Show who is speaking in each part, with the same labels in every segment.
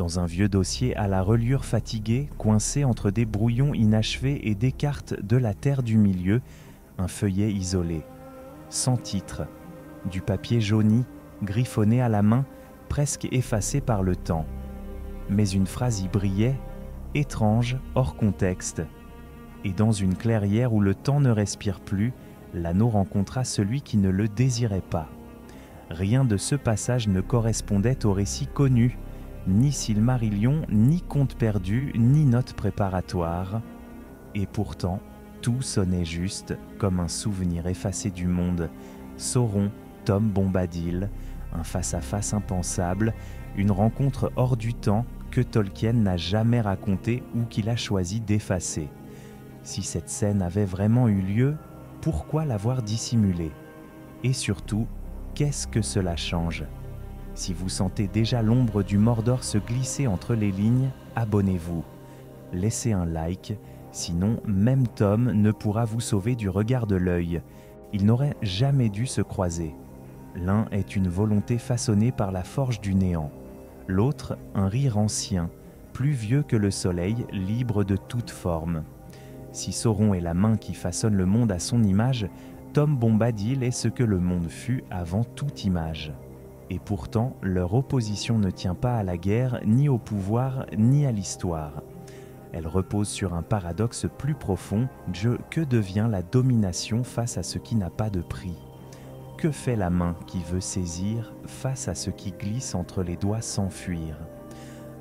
Speaker 1: Dans un vieux dossier à la reliure fatiguée, coincé entre des brouillons inachevés et des cartes de la terre du milieu, un feuillet isolé, sans titre, du papier jauni, griffonné à la main, presque effacé par le temps. Mais une phrase y brillait, étrange, hors contexte. Et dans une clairière où le temps ne respire plus, l'anneau rencontra celui qui ne le désirait pas. Rien de ce passage ne correspondait au récit connu, ni Silmarillion, ni conte perdu, ni note préparatoire. Et pourtant, tout sonnait juste, comme un souvenir effacé du monde. Sauron, Tom Bombadil, un face-à-face impensable, une rencontre hors du temps que Tolkien n'a jamais racontée ou qu'il a choisi d'effacer. Si cette scène avait vraiment eu lieu, pourquoi l'avoir dissimulée? Et surtout, qu'est-ce que cela change? Si vous sentez déjà l'ombre du Mordor se glisser entre les lignes, abonnez-vous. Laissez un like, sinon même Tom ne pourra vous sauver du regard de l'œil. Ils n'auraient jamais dû se croiser. L'un est une volonté façonnée par la forge du néant. L'autre, un rire ancien, plus vieux que le soleil, libre de toute forme. Si Sauron est la main qui façonne le monde à son image, Tom Bombadil est ce que le monde fut avant toute image. Et pourtant, leur opposition ne tient pas à la guerre, ni au pouvoir, ni à l'histoire. Elle repose sur un paradoxe plus profond, que devient la domination face à ce qui n'a pas de prix? Que fait la main qui veut saisir face à ce qui glisse entre les doigts sans fuir?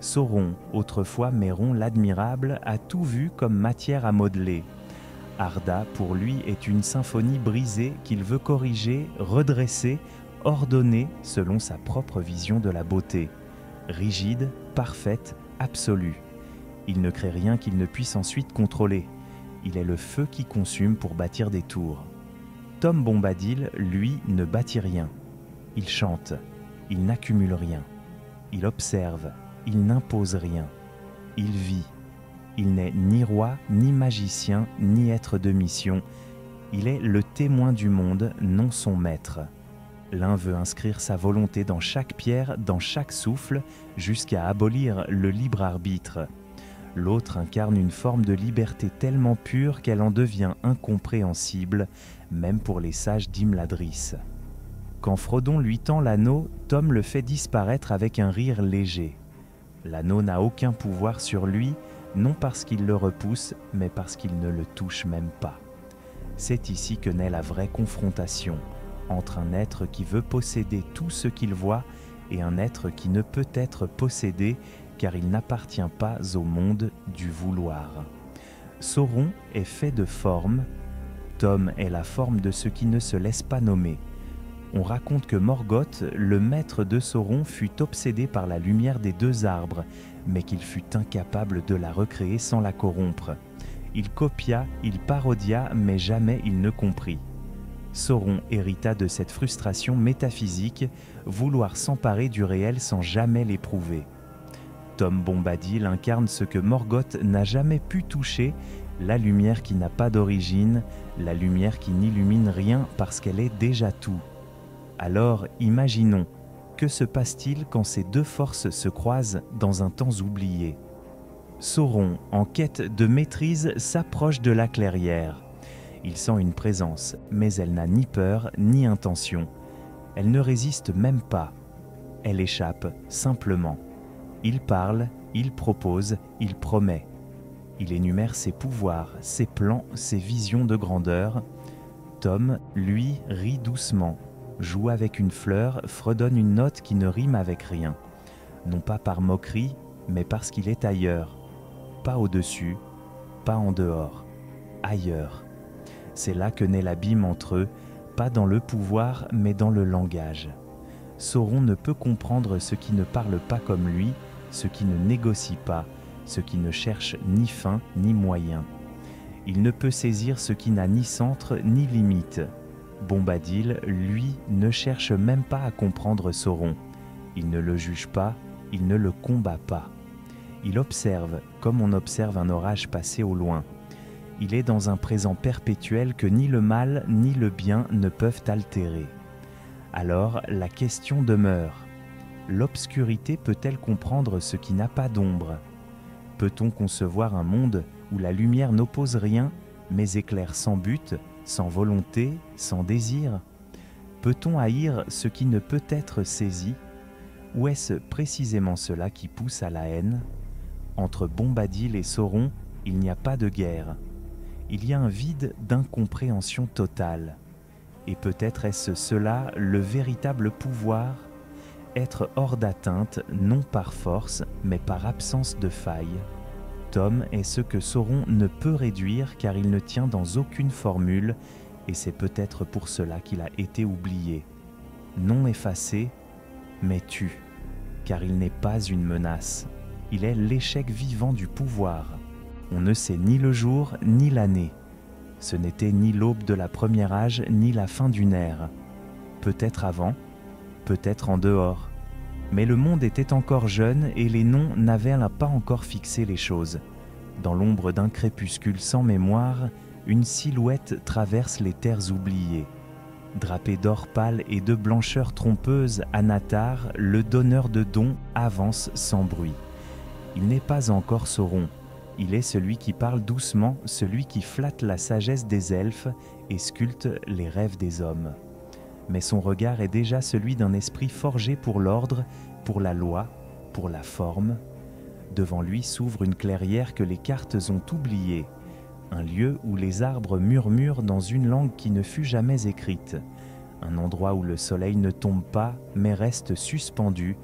Speaker 1: Sauron, autrefois Méron l'admirable, a tout vu comme matière à modeler. Arda, pour lui, est une symphonie brisée qu'il veut corriger, redresser, ordonnée selon sa propre vision de la beauté. Rigide, parfaite, absolue. Il ne crée rien qu'il ne puisse ensuite contrôler. Il est le feu qui consume pour bâtir des tours. Tom Bombadil, lui, ne bâtit rien. Il chante, il n'accumule rien. Il observe, il n'impose rien. Il vit. Il n'est ni roi, ni magicien, ni être de mission. Il est le témoin du monde, non son maître. L'un veut inscrire sa volonté dans chaque pierre, dans chaque souffle, jusqu'à abolir le libre arbitre. L'autre incarne une forme de liberté tellement pure qu'elle en devient incompréhensible, même pour les sages d'Imladris. Quand Frodon lui tend l'anneau, Tom le fait disparaître avec un rire léger. L'anneau n'a aucun pouvoir sur lui, non parce qu'il le repousse, mais parce qu'il ne le touche même pas. C'est ici que naît la vraie confrontation entre un être qui veut posséder tout ce qu'il voit et un être qui ne peut être possédé car il n'appartient pas au monde du vouloir. Sauron est fait de forme, Tom est la forme de ce qui ne se laisse pas nommer. On raconte que Morgoth, le maître de Sauron, fut obsédé par la lumière des deux arbres, mais qu'il fut incapable de la recréer sans la corrompre. Il copia, il parodia, mais jamais il ne comprit. Sauron hérita de cette frustration métaphysique, vouloir s'emparer du réel sans jamais l'éprouver. Tom Bombadil incarne ce que Morgoth n'a jamais pu toucher, la lumière qui n'a pas d'origine, la lumière qui n'illumine rien parce qu'elle est déjà tout. Alors, imaginons, que se passe-t-il quand ces deux forces se croisent dans un temps oublié? Sauron, en quête de maîtrise, s'approche de la clairière. Il sent une présence, mais elle n'a ni peur ni intention. Elle ne résiste même pas. Elle échappe, simplement. Il parle, il propose, il promet. Il énumère ses pouvoirs, ses plans, ses visions de grandeur. Tom, lui, rit doucement, joue avec une fleur, fredonne une note qui ne rime avec rien. Non pas par moquerie, mais parce qu'il est ailleurs. Pas au-dessus, pas en dehors, ailleurs. C'est là que naît l'abîme entre eux, pas dans le pouvoir, mais dans le langage. Sauron ne peut comprendre ce qui ne parle pas comme lui, ce qui ne négocie pas, ce qui ne cherche ni fin ni moyen. Il ne peut saisir ce qui n'a ni centre ni limite. Bombadil, lui, ne cherche même pas à comprendre Sauron. Il ne le juge pas, il ne le combat pas. Il observe comme on observe un orage passer au loin. Il est dans un présent perpétuel que ni le mal ni le bien ne peuvent altérer. Alors la question demeure, L'obscurité peut-elle comprendre ce qui n'a pas d'ombre? Peut-on concevoir un monde où la lumière n'oppose rien, mais éclaire sans but, sans volonté, sans désir? Peut-on haïr ce qui ne peut être saisi? Ou est-ce précisément cela qui pousse à la haine? Entre Bombadil et Sauron, il n'y a pas de guerre. Il y a un vide d'incompréhension totale. Et peut-être est-ce cela le véritable pouvoir? Être hors d'atteinte, non par force, mais par absence de faille. Tom est ce que Sauron ne peut réduire car il ne tient dans aucune formule, et c'est peut-être pour cela qu'il a été oublié. Non effacé, mais tu, car il n'est pas une menace. Il est l'échec vivant du pouvoir. On ne sait ni le jour, ni l'année. Ce n'était ni l'aube de la première âge, ni la fin d'une ère. Peut-être avant, peut-être en dehors. Mais le monde était encore jeune et les noms n'avaient pas encore fixé les choses. Dans l'ombre d'un crépuscule sans mémoire, une silhouette traverse les terres oubliées. Drapé d'or pâle et de blancheur trompeuse, Anatar, le donneur de dons, avance sans bruit. Il n'est pas encore Sauron. Il est celui qui parle doucement, celui qui flatte la sagesse des elfes et sculpte les rêves des hommes. Mais son regard est déjà celui d'un esprit forgé pour l'ordre, pour la loi, pour la forme. Devant lui s'ouvre une clairière que les cartes ont oubliée, un lieu où les arbres murmurent dans une langue qui ne fut jamais écrite, un endroit où le soleil ne tombe pas mais reste suspendu,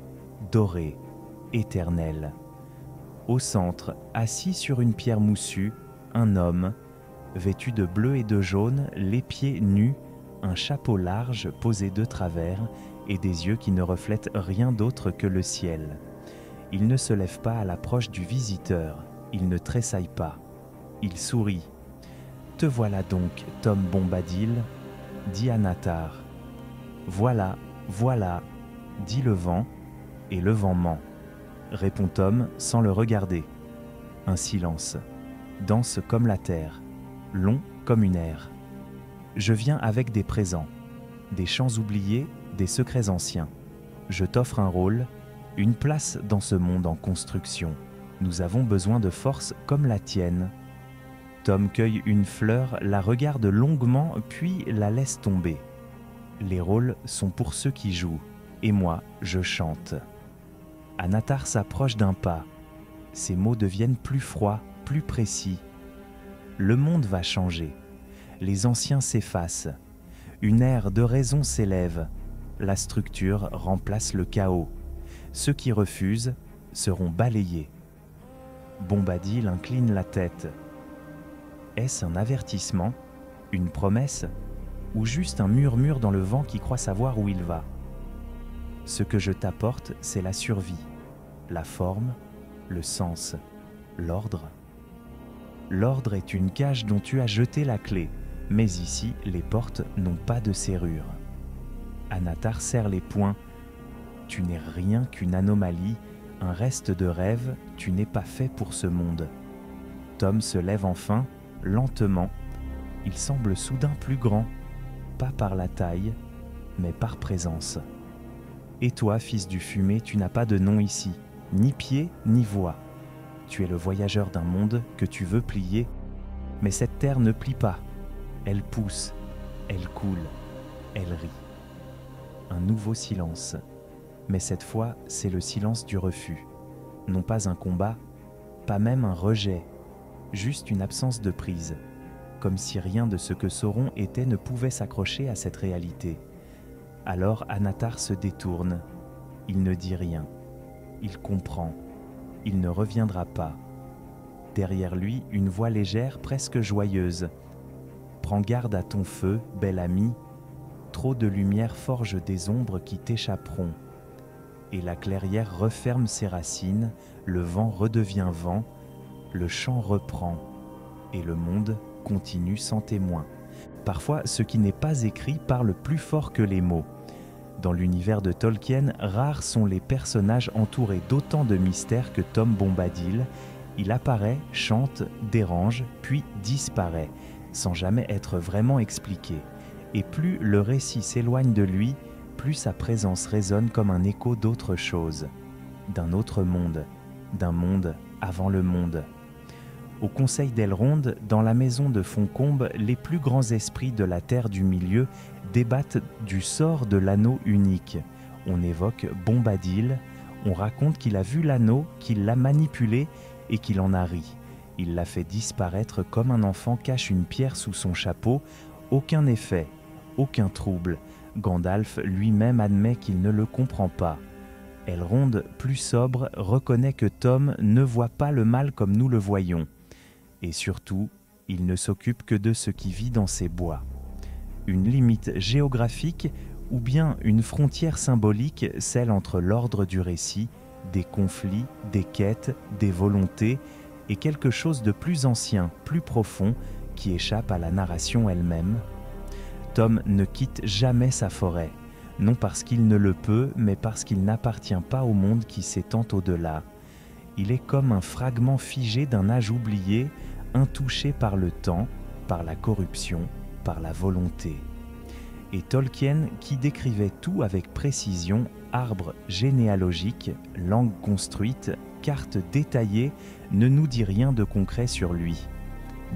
Speaker 1: doré, éternel. Au centre, assis sur une pierre moussue, un homme, vêtu de bleu et de jaune, les pieds nus, un chapeau large posé de travers et des yeux qui ne reflètent rien d'autre que le ciel. Il ne se lève pas à l'approche du visiteur, il ne tressaille pas, il sourit. « Te voilà donc, Tom Bombadil, dit Anatar. Voilà, voilà, dit le vent, et le vent ment. Répond Tom sans le regarder. Un silence, dense comme la terre, long comme une ère. Je viens avec des présents, des chants oubliés, des secrets anciens. Je t'offre un rôle, une place dans ce monde en construction. Nous avons besoin de force comme la tienne. Tom cueille une fleur, la regarde longuement, puis la laisse tomber. Les rôles sont pour ceux qui jouent, et moi, je chante. Anatar s'approche d'un pas. Ses mots deviennent plus froids, plus précis. Le monde va changer. Les anciens s'effacent. Une ère de raison s'élève. La structure remplace le chaos. Ceux qui refusent seront balayés. Bombadil incline la tête. Est-ce un avertissement, une promesse, ou juste un murmure dans le vent qui croit savoir où il va? Ce que je t'apporte, c'est la survie, la forme, le sens, l'ordre. L'ordre est une cage dont tu as jeté la clé, mais ici, les portes n'ont pas de serrure. Anatar serre les poings. Tu n'es rien qu'une anomalie, un reste de rêve, tu n'es pas fait pour ce monde. Tom se lève enfin, lentement. Il semble soudain plus grand, pas par la taille, mais par présence. Et toi, fils du fumet, tu n'as pas de nom ici, ni pied, ni voix. Tu es le voyageur d'un monde que tu veux plier, mais cette terre ne plie pas. Elle pousse, elle coule, elle rit. Un nouveau silence, mais cette fois, c'est le silence du refus. Non pas un combat, pas même un rejet, juste une absence de prise, comme si rien de ce que Sauron était ne pouvait s'accrocher à cette réalité. Alors Anatar se détourne, il ne dit rien, il comprend, il ne reviendra pas. Derrière lui, une voix légère, presque joyeuse. « Prends garde à ton feu, bel ami, trop de lumière forge des ombres qui t'échapperont. » Et la clairière referme ses racines, le vent redevient vent, le chant reprend, et le monde continue sans témoin. Parfois, ce qui n'est pas écrit parle plus fort que les mots. Dans l'univers de Tolkien, rares sont les personnages entourés d'autant de mystères que Tom Bombadil. Il apparaît, chante, dérange, puis disparaît, sans jamais être vraiment expliqué. Et plus le récit s'éloigne de lui, plus sa présence résonne comme un écho d'autre chose, d'un autre monde, d'un monde avant le monde. Au Conseil d'Elrond, dans la maison de Fontcombe, les plus grands esprits de la Terre du Milieu débattent du sort de l'anneau unique. On évoque Bombadil, on raconte qu'il a vu l'anneau, qu'il l'a manipulé et qu'il en a ri. Il l'a fait disparaître comme un enfant cache une pierre sous son chapeau. Aucun effet, aucun trouble. Gandalf lui-même admet qu'il ne le comprend pas. Elrond, plus sobre, reconnaît que Tom ne voit pas le mal comme nous le voyons. Et surtout, il ne s'occupe que de ce qui vit dans ces bois. Une limite géographique ou bien une frontière symbolique, celle entre l'ordre du récit, des conflits, des quêtes, des volontés, et quelque chose de plus ancien, plus profond, qui échappe à la narration elle-même. Tom ne quitte jamais sa forêt, non parce qu'il ne le peut, mais parce qu'il n'appartient pas au monde qui s'étend au-delà. Il est comme un fragment figé d'un âge oublié, intouché par le temps, par la corruption, par la volonté. Et Tolkien, qui décrivait tout avec précision, arbre généalogique, langue construite, carte détaillée, ne nous dit rien de concret sur lui.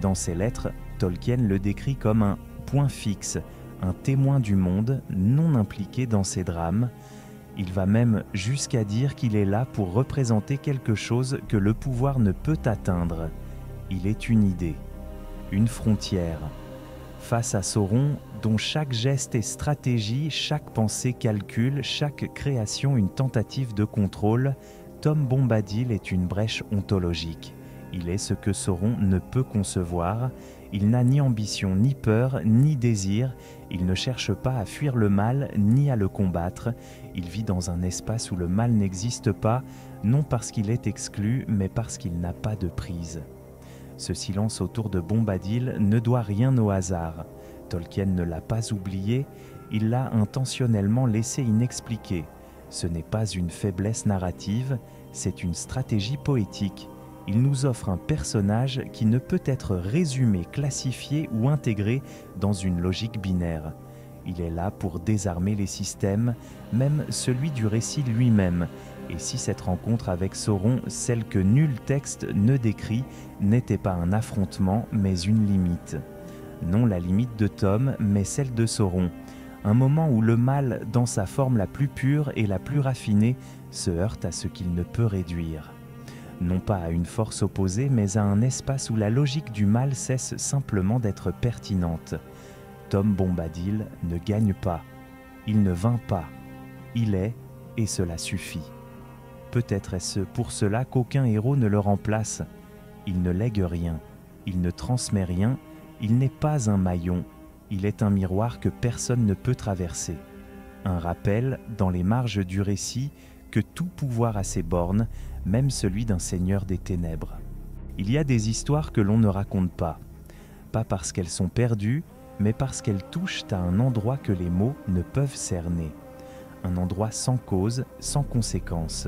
Speaker 1: Dans ses lettres, Tolkien le décrit comme un point fixe, un témoin du monde non impliqué dans ses drames. Il va même jusqu'à dire qu'il est là pour représenter quelque chose que le pouvoir ne peut atteindre. Il est une idée, une frontière. Face à Sauron, dont chaque geste est stratégie, chaque pensée calcul, chaque création une tentative de contrôle, Tom Bombadil est une brèche ontologique. Il est ce que Sauron ne peut concevoir. Il n'a ni ambition, ni peur, ni désir. Il ne cherche pas à fuir le mal, ni à le combattre. Il vit dans un espace où le mal n'existe pas, non parce qu'il est exclu, mais parce qu'il n'a pas de prise. Ce silence autour de Bombadil ne doit rien au hasard. Tolkien ne l'a pas oublié, il l'a intentionnellement laissé inexpliqué. Ce n'est pas une faiblesse narrative, c'est une stratégie poétique. Il nous offre un personnage qui ne peut être résumé, classifié ou intégré dans une logique binaire. Il est là pour désarmer les systèmes, même celui du récit lui-même. Et si cette rencontre avec Sauron, celle que nul texte ne décrit, n'était pas un affrontement, mais une limite. Non la limite de Tom, mais celle de Sauron. Un moment où le mal, dans sa forme la plus pure et la plus raffinée, se heurte à ce qu'il ne peut réduire. Non pas à une force opposée, mais à un espace où la logique du mal cesse simplement d'être pertinente. Tom Bombadil ne gagne pas, il ne vainc pas, il est, et cela suffit. Peut-être est-ce pour cela qu'aucun héros ne le remplace. Il ne lègue rien, il ne transmet rien, il n'est pas un maillon, il est un miroir que personne ne peut traverser. Un rappel, dans les marges du récit, que tout pouvoir a ses bornes, même celui d'un seigneur des ténèbres. Il y a des histoires que l'on ne raconte pas parce qu'elles sont perdues, mais parce qu'elles touchent à un endroit que les mots ne peuvent cerner. Un endroit sans cause, sans conséquence.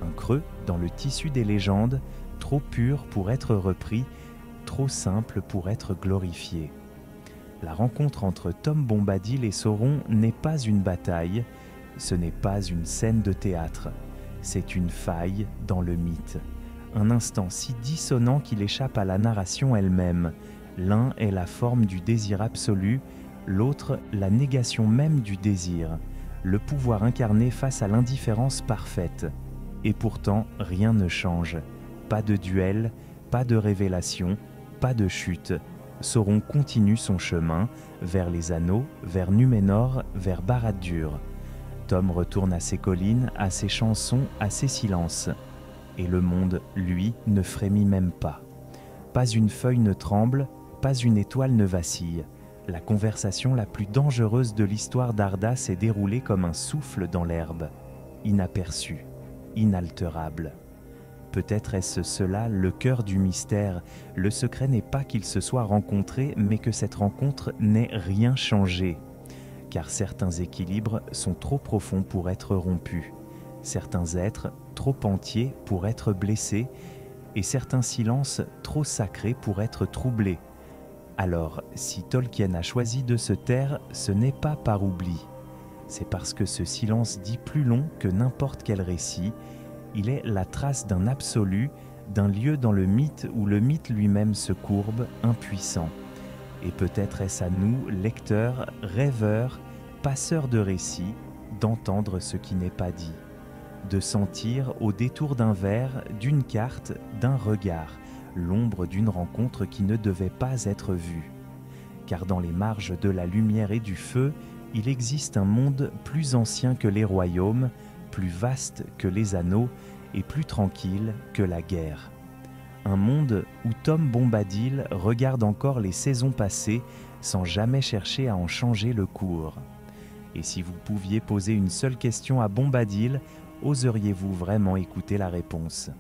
Speaker 1: Un creux dans le tissu des légendes, trop pur pour être repris, trop simple pour être glorifié. La rencontre entre Tom Bombadil et Sauron n'est pas une bataille, ce n'est pas une scène de théâtre, c'est une faille dans le mythe. Un instant si dissonant qu'il échappe à la narration elle-même. L'un est la forme du désir absolu, l'autre la négation même du désir, le pouvoir incarné face à l'indifférence parfaite. Et pourtant, rien ne change. Pas de duel, pas de révélation, pas de chute. Sauron continue son chemin, vers les anneaux, vers Numénor, vers Barad-dûr. Tom retourne à ses collines, à ses chansons, à ses silences. Et le monde, lui, ne frémit même pas. Pas une feuille ne tremble, pas une étoile ne vacille. La conversation la plus dangereuse de l'histoire d'Arda s'est déroulée comme un souffle dans l'herbe, inaperçu, inaltérable. Peut-être est-ce cela le cœur du mystère. Le secret n'est pas qu'ils se soient rencontrés, mais que cette rencontre n'ait rien changé. Car certains équilibres sont trop profonds pour être rompus, certains êtres trop entiers pour être blessés, et certains silences trop sacrés pour être troublés. Alors, si Tolkien a choisi de se taire, ce n'est pas par oubli. c'est parce que ce silence dit plus long que n'importe quel récit. Il est la trace d'un absolu, d'un lieu dans le mythe où le mythe lui-même se courbe, impuissant. Et peut-être est-ce à nous, lecteurs, rêveurs, passeurs de récits, d'entendre ce qui n'est pas dit, de sentir au détour d'un vers, d'une carte, d'un regard, l'ombre d'une rencontre qui ne devait pas être vue. Car dans les marges de la lumière et du feu, il existe un monde plus ancien que les royaumes, plus vaste que les anneaux et plus tranquille que la guerre. Un monde où Tom Bombadil regarde encore les saisons passées sans jamais chercher à en changer le cours. Et si vous pouviez poser une seule question à Bombadil, oseriez-vous vraiment écouter la réponse ?